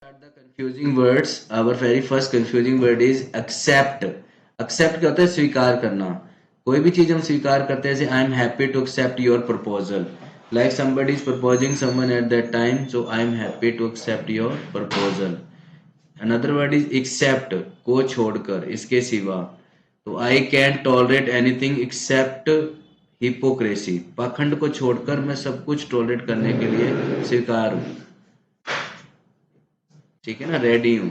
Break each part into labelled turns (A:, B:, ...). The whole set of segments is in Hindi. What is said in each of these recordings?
A: Start the confusing words. Our very first confusing word is accept. Accept क्या होता है? स्वीकार करना. कोई भी चीज हम स्वीकार करते हैं, जैसे I am happy to accept your proposal. Like somebody is proposing someone at that time, so I am happy to accept your proposal. Another word is except, को छोड़कर, इसके सिवा. तो I can't tolerate anything except hypocrisy. पाखंड को छोड़कर मैं सब कुछ टॉलरेट करने के लिए स्वीकार हूँ. ठीक है ना, रेडी हूं.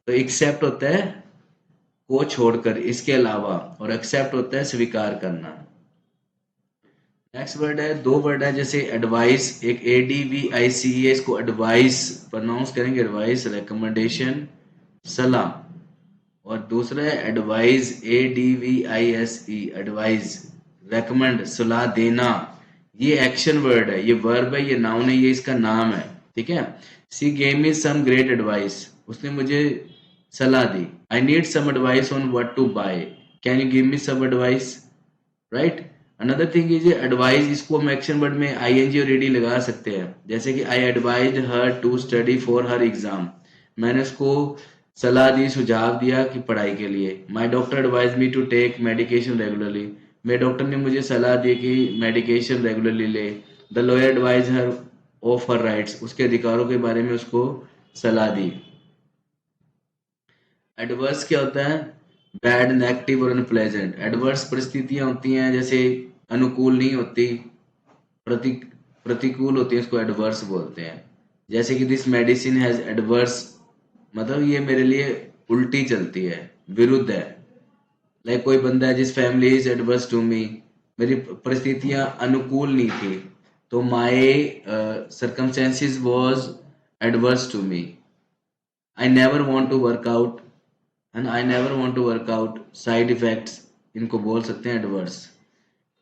A: तो एक्सेप्ट होता है को छोड़कर, इसके अलावा, और एक्सेप्ट होता है स्वीकार करना. नेक्स्ट वर्ड है, दो वर्ड है, जैसे एडवाइस, एक ADVICE है, इसको एडवाइस प्रोनाउंस करेंगे, एडवाइस रिकमेंडेशन सलाह. और दूसरा है एडवाइस, ADVISE, एडवाइस रेकमेंड सलाह देना. ये एक्शन वर्ड है, ये वर्ब है, ये नाउन है, ये इसका नाम है. ठीक है. She gave me some great advice, उसने मुझे सलाह दी. I need some advice on what to buy, can you give me some advice. Right. Another thing is advice, इसको हम एक्शन वर्ड में ING और ED लगा सकते हैं. जैसे कि I advise her to study for her exam, मैंने उसको सलाह दी, सुझाव दिया कि पढ़ाई के लिए. My doctor advise me to take medication regularly, मेरे डॉक्टर ने मुझे सलाह दी कि मेडिकेशन रेगुलरली ले. The lawyer advise her of her rights, उसके अधिकारों के बारे में उसको सलाह दी. एडवर्स क्या होता है? बैड, नेगेटिव और अनप्लेजेंट. एडवर्स परिस्थितियां होती हैं, जैसे अनुकूल नहीं होती, प्रति प्रतिकूल होती है, उसको एडवर्स बोलते हैं. जैसे कि दिस मेडिसिन हैज एडवर्स, मतलब ये मेरे लिए उल्टी चलती है, विरुद्ध है. लाइक कोई बंदा है जिस family is adverse to me, मेरी परिस्थितियां अनुकूल नहीं थी, तो my circumstances was adverse to me. I never want to work out, and I never want to work out, side effects, इनको बोल सकते हैं एडवर्स.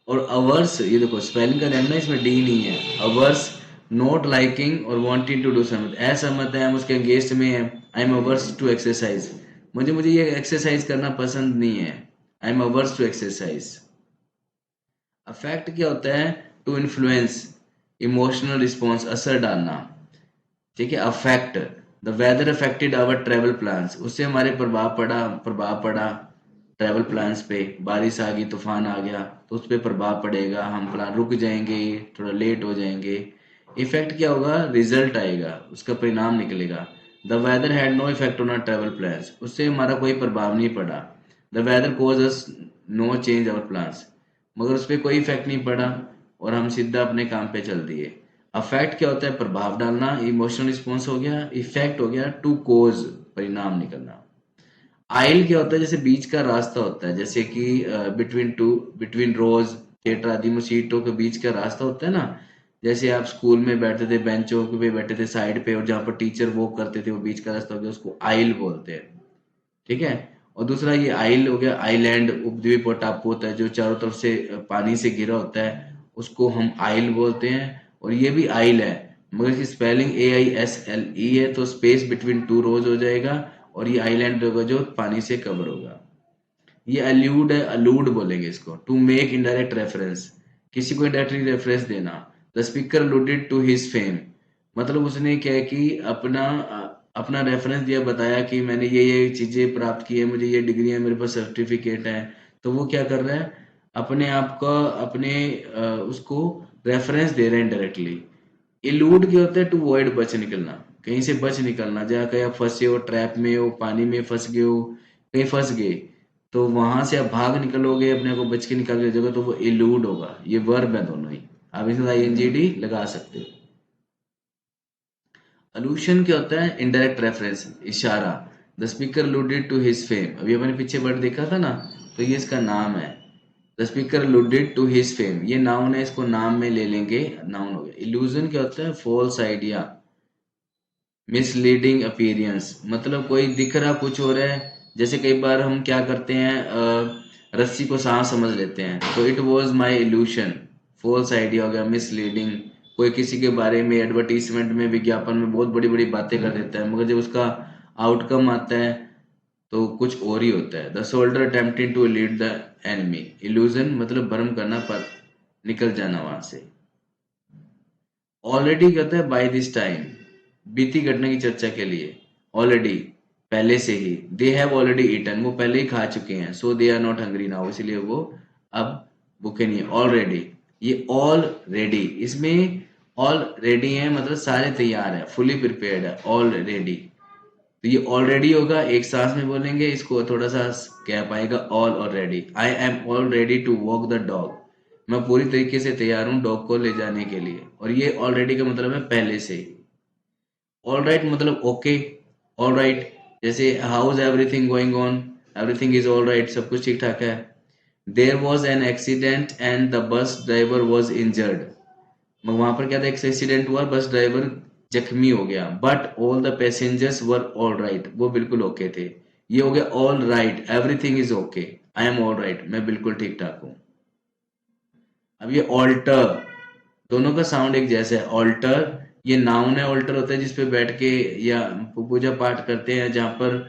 A: और अवर्स, ये देखो स्पेलिंग का ध्यान ना, इसमें डी नहीं है. अवर्स, नॉट लाइकिंग और वांटिंग टू डू समथिंग, असहमत है, हम उसके अगेंस्ट में है. I am averse to exercise, मुझे ये एक्सरसाइज करना पसंद नहीं है. I am averse to exercise. Affect क्या होता है? टू इन्फ्लुएंस, इमोशनल रिस्पॉन्स, असर डालना. ठीक है. Affect, the weather affected our travel plans, उससे हमारे प्रभाव पड़ा ट्रैवल प्लान्स पे. बारिश आ गई, तूफान आ गया, तो उस पर प्रभाव पड़ेगा, हम प्लान रुक जाएंगे, थोड़ा लेट हो जाएंगे. इफेक्ट क्या होगा? रिजल्ट आएगा, उसका परिणाम निकलेगा. The weather had no effect on our travel plans, उससे हमारा कोई प्रभाव नहीं पड़ा. The weather cause us no change our plans, मगर उस पर कोई इफेक्ट नहीं पड़ा और हम सीधा अपने काम पे चल दिए. अफेक्ट क्या होता है? प्रभाव डालना. इमोशनल रिस्पॉन्स हो गया. इफेक्ट हो गया टू कोज, परिणाम निकलना. आइल क्या होता है? जैसे बीच का रास्ता होता है, जैसे कि बिटवीन रोज, थिएटर आदि में सीटों के बीच का रास्ता होता है ना. जैसे आप स्कूल में बैठते थे, बेंचों पे बैठे थे साइड पे, और जहाँ पर टीचर वॉक करते थे, वो बीच का रास्ता हो गया, उसको आइल बोलते हैं. ठीक है. और दूसरा ये आइल हो गया, आइलैंड, उपद्वीप और टापू होता है, जो चारों तरफ से पानी से घिरा होता है, उसको हम आइल बोलते हैं. और ये भी आइल है, मगर इसकी स्पेलिंग AISLE है, तो स्पेस बिटवीन टू रोज हो जाएगा, और ये आइलैंड होगा जो पानी से कवर होगा. ये अल्यूड है, अलूड बोलेंगे इसको. टू मेक इनडायरेक्ट रेफरेंस, किसी को इनडायरेक्टली रेफरेंस देना. The speaker alluded to his fame, मतलब उसने क्या है कि अपना रेफरेंस दिया, बताया कि मैंने ये चीजें प्राप्त की है, मुझे ये डिग्री है, मेरे पास सर्टिफिकेट है. तो वो क्या कर रहा है? अपने आप का, अपने उसको रेफरेंस दे रहे हैं डायरेक्टली. इलूड क्या होता है? टू अवॉइड, बच निकलना, कहीं से बच निकलना. जहाँ कहीं आप फंसे हो, ट्रैप में हो, पानी में फंस गए हो, कहीं फंस गए, तो वहां से आप भाग निकलोगे, अपने को बच के निकाल के जगह, तो वो इलूड होगा. ये वर्ब है दोनों ही, आप इसमें INGD लगा सकते हो. अलूशन क्या होता है? इनडायरेक्ट रेफरेंस, इशारा. The speaker alluded to his fame, अभी अपने पीछे वर्ड देखा था ना, तो ये इसका नाम है. The speaker alluded to his fame, ये नाउन है, इसको नाम में ले लेंगे, नाउन हो गया. इल्यूजन क्या होता है? फॉल्स आइडिया, मिसलीडिंग अपीयरेंस, मतलब कोई दिख रहा कुछ हो रहा है. जैसे कई बार हम क्या करते हैं, रस्सी को सांस समझ लेते हैं, तो it was my illusion, false idea हो गया, मिसलीडिंग. कोई किसी के बारे में एडवर्टीजमेंट में, विज्ञापन में बहुत बड़ी बड़ी बातें कर देता है, मगर जब उसका आउटकम आता है तो कुछ और ही होता है. The soldier attempting to lead the enemy, illusion मतलब भ्रम करना, पर निकल जाना वहां से. ऑलरेडी कहता है बाय दिस टाइम, बीती घटना की चर्चा के लिए, ऑलरेडी पहले से ही, दे हैव ऑलरेडी ईटन वो पहले ही खा चुके हैं, so they are not hungry now इसलिए वो अब भूखे नहीं है, ऑलरेडी। ये ऑल रेडी, इसमें ऑल रेडी है मतलब सारे तैयार है, फुली प्रिपेयर्ड है, ऑल रेडी। तो ये ऑलरेडी होगा, एक सांस में बोलेंगे, इसको थोड़ा सा गैप आएगा, ऑल और ready. I am all ready to walk the dog, मैं पूरी तरीके से तैयार हूँ डॉग को ले जाने के लिए, और ये ऑलरेडी का मतलब है पहले से ही। ऑल राइट मतलब ओके, ऑल राइट जैसे how is everything going on, everything is all right, सब कुछ ठीक ठाक है। There was an accident and the bus driver was injured, वहां पर क्या था, एक एक्सीडेंट हुआ, बस ड्राइवर जख्मी हो गया, but all the passengers were all right, वो बिल्कुल ओके थे। ये हो गया all right, everything is okay, I am all right, मैं बिल्कुल ठीक ठाक हूँ। अब ये ऑल्टर, दोनों का साउंड एक जैसा है, ऑल्टर ये नाउन है, ऑल्टर होता है जिसपे बैठ के या पूजा पाठ करते हैं, जहाँ पर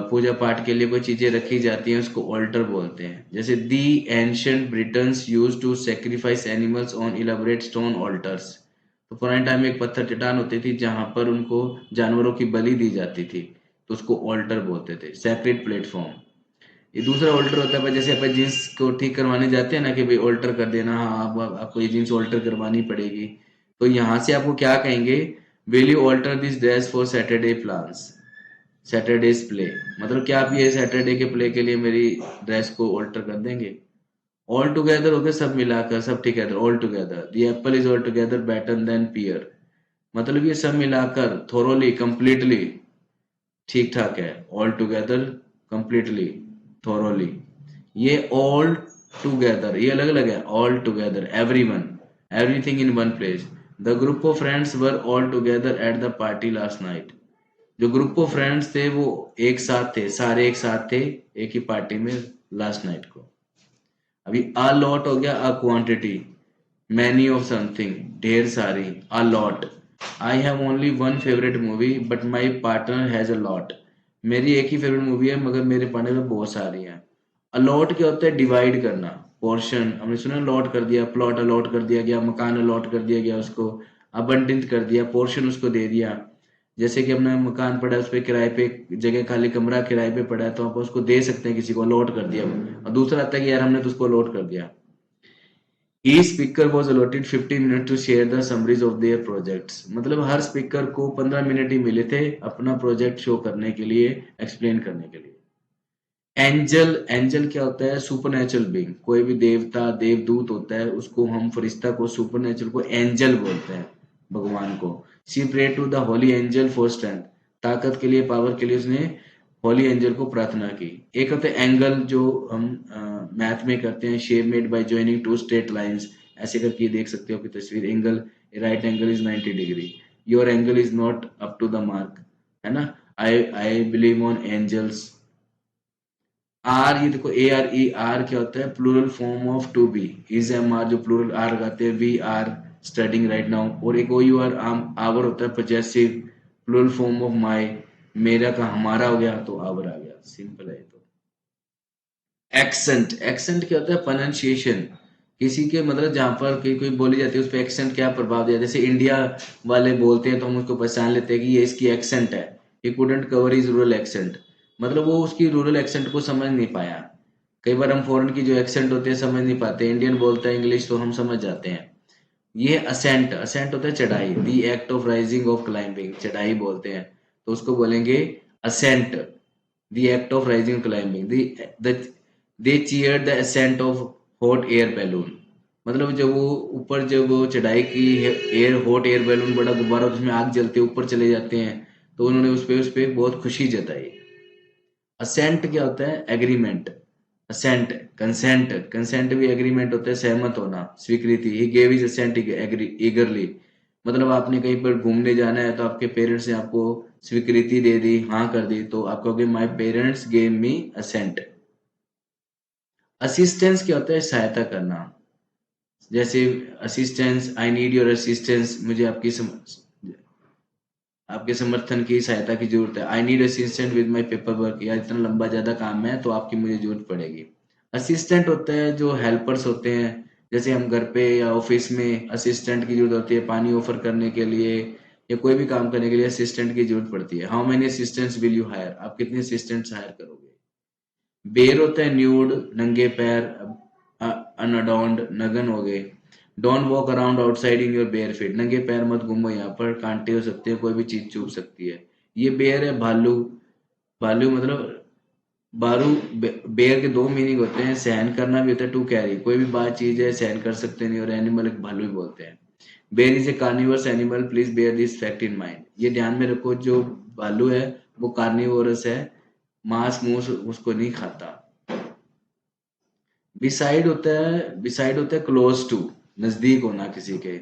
A: पूजा पाठ के लिए कोई चीजें रखी जाती हैं उसको ऑल्टर बोलते हैं। जैसे the ancient Britons used to sacrifice animals on elaborate stone altars, तो पुराने टाइम में एक पत्थर चट्टान होती थी जहां पर उनको जानवरों की बलि दी जाती थी, तो उसको ऑल्टर बोलते थे, सैक्रेड प्लेटफॉर्म। ये दूसरा ऑल्टर होता है जैसे अपन जीन्स को ठीक करवाने जाते हैं ना कि भाई ऑल्टर कर देना, हाँ आपको ये जीन्स ऑल्टर करवानी पड़ेगी, तो यहाँ से आपको क्या कहेंगे, will you alter this dress for Saturday plans, Saturday's play, मतलब क्या आप ये सैटरडे के प्ले के लिए मेरी ड्रेस को ऑल्टर कर देंगे। ऑल टुगेदर हो गया सब मिलाकर, सब together, altogether the apple is altogether better than pear, मतलब ये सब मिलाकर थोरोली कंप्लीटली ठीक ठाक है, ऑल टुगेदर कंप्लीटली थोरोली। ये ऑल टुगेदर ये अलग अलग है, all together everyone, everything in one place, the group of friends were all together at the party last night, जो ग्रुप ऑफ फ्रेंड्स थे वो एक साथ थे, सारे एक साथ थे एक ही पार्टी में लास्ट नाइट को। अभी अ लॉट हो गया, a quantity, many of something, ढेर सारी, a lot. I have only one favourite movie but my partner has a lot, मेरी एक ही फेवरेट मूवी है मगर मेरे पार्टनर में बहुत सारी हैं। अलॉट क्या होता है, डिवाइड करना, पोर्शन, हमने सुना अलॉट कर दिया, प्लॉट अलॉट कर दिया गया, मकान अलॉट कर दिया गया उसको, अबंडित कर दिया, पोर्शन उसको दे दिया। जैसे कि अपना मकान पड़ा है उस पर किराए पे, जगह खाली कमरा किराए पे पड़ा है तो आप उसको दे सकते हैं, किसी को अलॉट कर दिया, और दूसरा आता है कि यार हमने तो उसको अलॉट कर दिया। Each speaker was allotted 15 minutes to share the summaries of their projects, मतलब हर स्पीकर को 15 मिनट ही मिले थे अपना प्रोजेक्ट शो करने के लिए, एक्सप्लेन करने के लिए। एंजल, एंजल क्या होता है, सुपरनेचुरल बीइंग, कोई भी देवता देवदूत होता है उसको हम फरिश्ता को, सुपरनेचुरल को एंजल बोलते हैं, भगवान को। She pray to the holy angel for strength, ताकत के लिए, पावर के लिए उसने होली एंजल को प्रार्थना की। एक होता है एंगल जो हम मैथ में करते हैं, shape made by joining two straight lines, ऐसे करके देख सकते हो कि तस्वीर, angle, right angle is 90 degree, your angle is not up to the mark, है ना। I believe on angels. Are, ये देखो ए आर, ई आर क्या होता है, plural form of to be, is am are जो प्लूरल आर लगाते हैं, we are studying right now, और एक ओ यू आर आवर होता है possessive, plural form of my, मेरा का हमारा हो गया तो आवर आ गया, सिंपल है। तो एक्सेंट, एक्सेंट क्या होता है, प्रोनाउंसिएशन, किसी के मतलब जहां पर कोई बोली जाती है उस पर एक्सेंट क्या प्रभाव दिया, जैसे इंडिया वाले बोलते हैं तो हम उसको पहचान लेते हैं कि ये इसकी एक्सेंट है, he couldn't cover is rural accent, मतलब वो उसकी रूरल एक्सेंट को समझ नहीं पाया। कई बार हम फॉरेन की जो एक्सेंट होते हैं समझ नहीं पाते, इंडियन बोलता है इंग्लिश तो हम समझ जाते हैं। ये असेंट, असेंट होता है चढ़ाई, the act of rising of climbing, चढ़ाई बोलते हैं तो उसको बोलेंगे ascent, the act of rising climbing, the they cheer the ascent of hot air balloon, मतलब जब वो ऊपर, जब वो चढ़ाई की, एयर हॉट एयर बैलून बड़ा गुब्बारा उसमें आग जलते ऊपर चले जाते हैं तो उन्होंने उस पे बहुत खुशी जताई। असेंट क्या होता है, एग्रीमेंट, असेंट, कंसेंट, कंसेंट भी एग्रीमेंट होता है, सहमत होना, स्वीकृति, he gave his assent eagerly, मतलब आपने कहीं पर घूमने जाना है तो आपके पेरेंट्स ने आपको स्वीकृति दे दी, हाँ कर दी, तो आप कहोगे my parents gave me assent. Assistance क्या होता है, सहायता करना, जैसे assistance, I need your assistance, मुझे आपके समर्थन की, सहायता की जरूरत है, I need assistant with my paper work, यार इतना लंबा ज्यादा काम है तो आपकी मुझे जरूरत पड़ेगी। असिस्टेंट होता है जो हेल्पर्स होते हैं, जैसे हम घर पे या ऑफिस में असिस्टेंट की जरूरत होती है पानी ऑफर करने के लिए, या कोई भी काम करने के लिए असिस्टेंट की जरूरत पड़ती है। How many assistants will you hire, आप कितने असिस्टेंट्स हायर करोगे। बेर होता है न्यूड, नंगे पैर, अनअडॉर्न्ड, नगन हो गए। Don't walk around outside in your bare feet, नंगे पैर मत घूमो, यहाँ पर कांटे हो सकते हैं, कोई भी चीज चुभ सकती है। ये बेयर है भालू, भालू मतलब बारू। बेयर के दो मीनिंग होते हैं, सहन करना भी होता है, टू कैरी, कोई भी बात चीज है सहन कर सकते नहीं, और एनिमल एक भालू ही बोलते हैं। Bear is a carnivorous animal, please bear this fact in mind, ये ध्यान में रखो, जो भालू है वो कार्निवोरस है, मांस मूस उसको नहीं खाता। बिसाइड होता है, बिसाइड होता है क्लोज टू, नजदीक होना किसी के,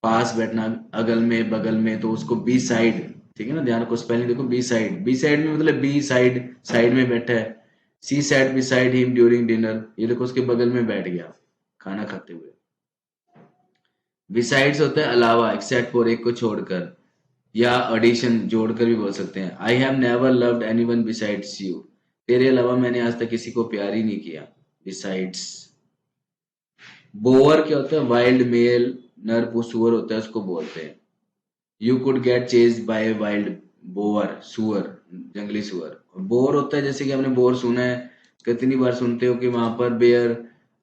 A: पास बैठना, अगल में बगल में, तो उसको बी साइड, ठीक है ना, ध्यान रखो स्पेलिंग देखो, बी साइड, बी साइड में मतलब बी साइड, साइड में बैठा है। She sat beside him during dinner, ये देखो उसके बगल में बैठ गया खाना खाते हुए। बिसाइड्स होता है अलावा, एक्सेप्ट फॉर, एक को छोड़कर, या एडिशन जोड़कर भी बोल सकते हैं। I have never loved anyone besides you, तेरे अलावा मैंने आज तक किसी को प्यार ही नहीं किया। बिसाइड्स। बोअर क्या होता है, वाइल्ड मेल, नर सुअर होता है, उसको बोलते हैं। You could get chase by wild boar, सुअर, जंगली सुअर। बोर होता है जैसे कि आपने बोर सुना है, कितनी बार सुनते हो कि वहां पर बेयर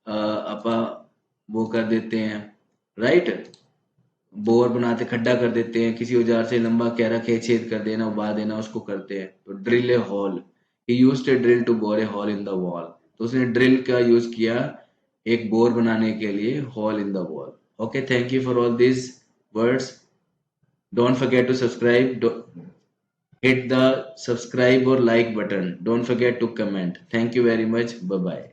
A: अपा वो कर देते हैं, राइट, बोर बनाते, खड्डा कर देते हैं, किसी औजार से लंबा गहरा खेत छेद कर देना, उबा देना, उसको करते हैं। तो drill a hole, he used a drill to bore a hole in the wall, तो उसने ड्रिल का यूज किया एक बोर बनाने के लिए, hole in the wall. Okay, thank you for all this words. Don't forget to subscribe, hit the subscribe or like button, don't forget to comment. Thank you very much, bye bye.